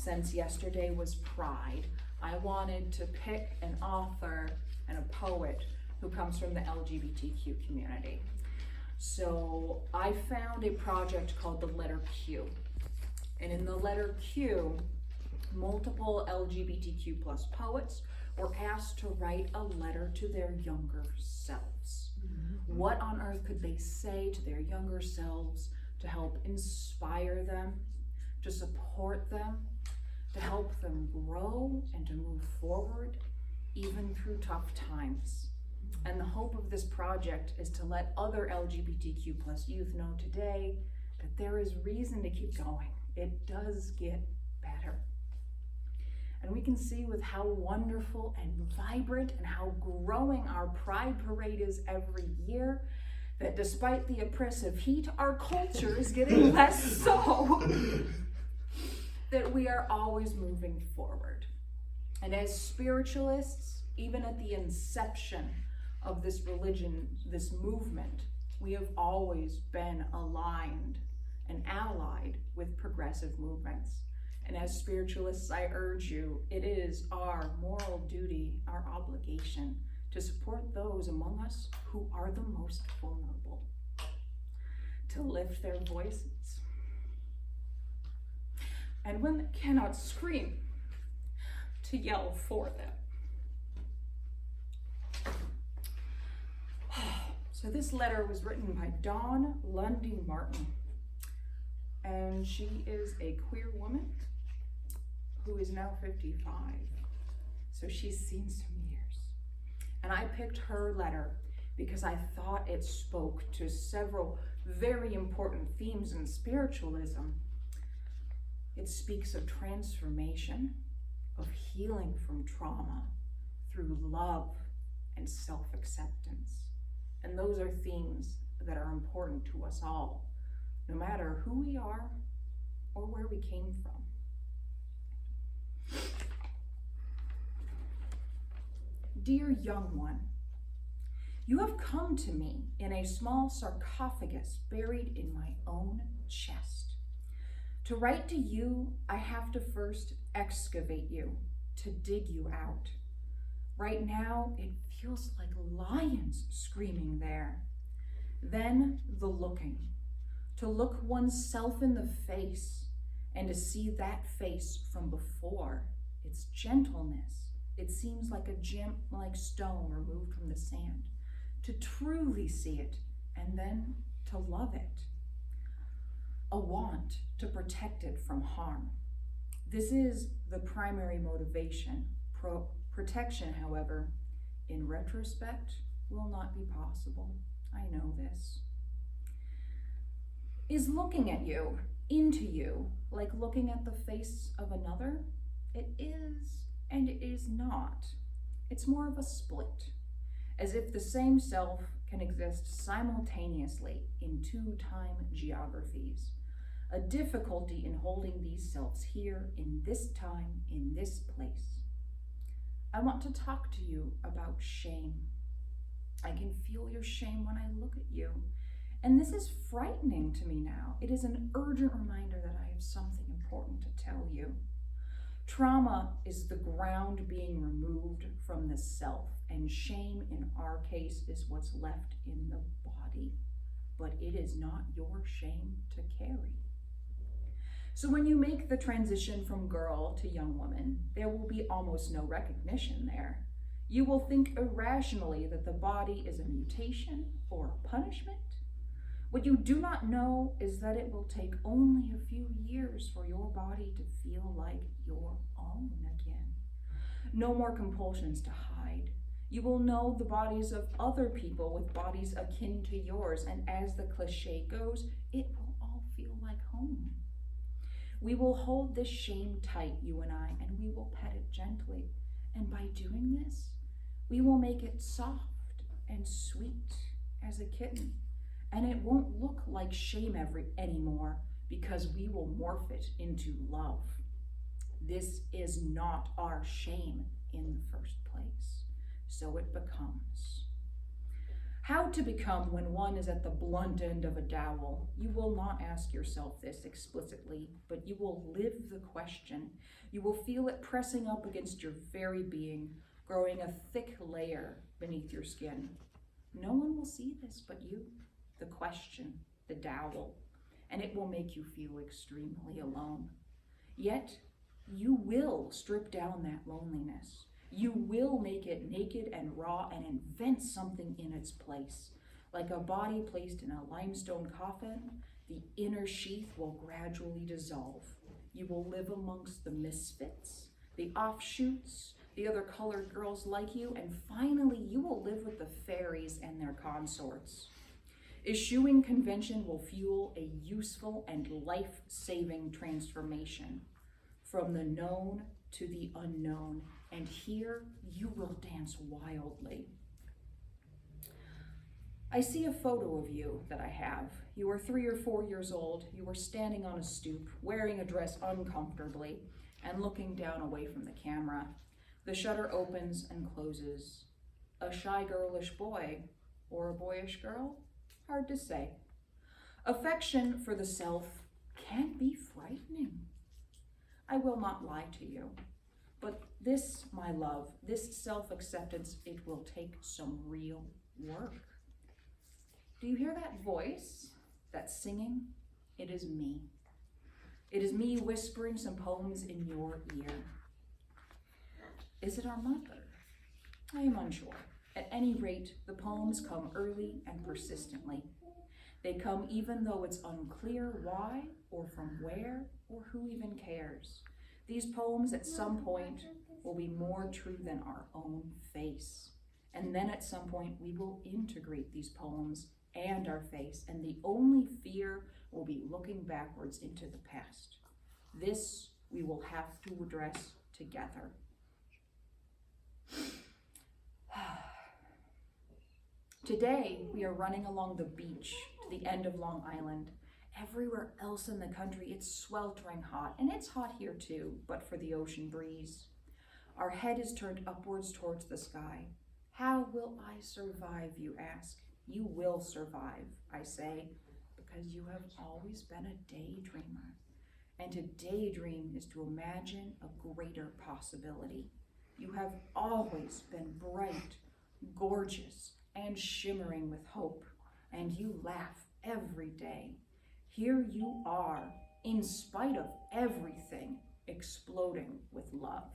since yesterday was Pride, I wanted to pick an author and a poet who comes from the LGBTQ community. So I found a project called the letter Q. And in the letter Q, multiple LGBTQ plus poets were asked to write a letter to their younger selves. Mm-hmm. What on earth could they say to their younger selves to help inspire them, to support them, to help them grow and to move forward, even through tough times? And the hope of this project is to let other LGBTQ plus youth know today that there is reason to keep going. It does get better. And we can see with how wonderful and vibrant and how growing our Pride Parade is every year, that despite the oppressive heat, our culture is getting less so, that we are always moving forward. And as spiritualists, even at the inception of this religion, this movement, we have always been aligned and allied with progressive movements. And as spiritualists, I urge you, it is our moral duty, our obligation, to support those among us who are the most vulnerable, to lift their voices. And when they cannot scream, to yell for them. So this letter was written by Dawn Lundy Martin, and she is a queer woman who is now 55. So she's seen some years. And I picked her letter because I thought it spoke to several very important themes in spiritualism. It speaks of transformation, of healing from trauma through love and self-acceptance. And those are themes that are important to us all, no matter who we are or where we came from. Dear young one, you have come to me in a small sarcophagus buried in my own chest. To write to you, I have to first excavate you, to dig you out. Right now, it feels like lions screaming there. Then the looking, to look oneself in the face and to see that face from before, its gentleness. It seems like a gem, like stone removed from the sand. To truly see it and then to love it. A want to protect it from harm. This is the primary motivation. Protection, however, in retrospect, will not be possible. I know this. Is looking at you, into you, like looking at the face of another? It is and it is not. It's more of a split, as if the same self can exist simultaneously in two time geographies. A difficulty in holding these selves here, in this time, in this place. I want to talk to you about shame. I can feel your shame when I look at you. And this is frightening to me now. It is an urgent reminder that I have something important to tell you. Trauma is the ground being removed from the self, and shame in our case is what's left in the body. But it is not your shame to carry. So when you make the transition from girl to young woman, there will be almost no recognition there. You will think irrationally that the body is a mutation or a punishment. What you do not know is that it will take only a few years for your body to feel like your own again. No more compulsions to hide. You will know the bodies of other people with bodies akin to yours, and as the cliche goes, it will all feel like home. We will hold this shame tight, you and I, and we will pet it gently. And by doing this, we will make it soft and sweet as a kitten. And it won't look like shame anymore, because we will morph it into love. This is not our shame in the first place, so it becomes. How to become when one is at the blunt end of a dowel. You will not ask yourself this explicitly, but you will live the question. You will feel it pressing up against your very being, growing a thick layer beneath your skin. No one will see this but you, the question, the dowel, and it will make you feel extremely alone. Yet, you will strip down that loneliness. You will make it naked and raw and invent something in its place. Like a body placed in a limestone coffin, the inner sheath will gradually dissolve. You will live amongst the misfits, the offshoots, the other colored girls like you, and finally you will live with the fairies and their consorts. Eschewing convention will fuel a useful and life-saving transformation from the known to the unknown, and here you will dance wildly. I see a photo of you that I have. You are 3 or 4 years old. You are standing on a stoop, wearing a dress uncomfortably, and looking down away from the camera. The shutter opens and closes. A shy girlish boy, or a boyish girl? Hard to say. Affection for the self can be frightening. I will not lie to you, but this, my love, this self-acceptance, it will take some real work. Do you hear that voice, that singing? It is me. It is me whispering some poems in your ear. Is it our mother? I am unsure. At any rate, the poems come early and persistently. They come even though it's unclear why, or from where, or who even cares. These poems at some point will be more true than our own face. And then at some point we will integrate these poems and our face, and the only fear will be looking backwards into the past. This we will have to address together. Today, we are running along the beach to the end of Long Island. Everywhere else in the country, it's sweltering hot, and it's hot here too, but for the ocean breeze. Our head is turned upwards towards the sky. How will I survive, you ask? You will survive, I say, because you have always been a daydreamer. And to daydream is to imagine a greater possibility. You have always been bright, gorgeous, and shimmering with hope, and you laugh every day. Here you are, in spite of everything, exploding with love.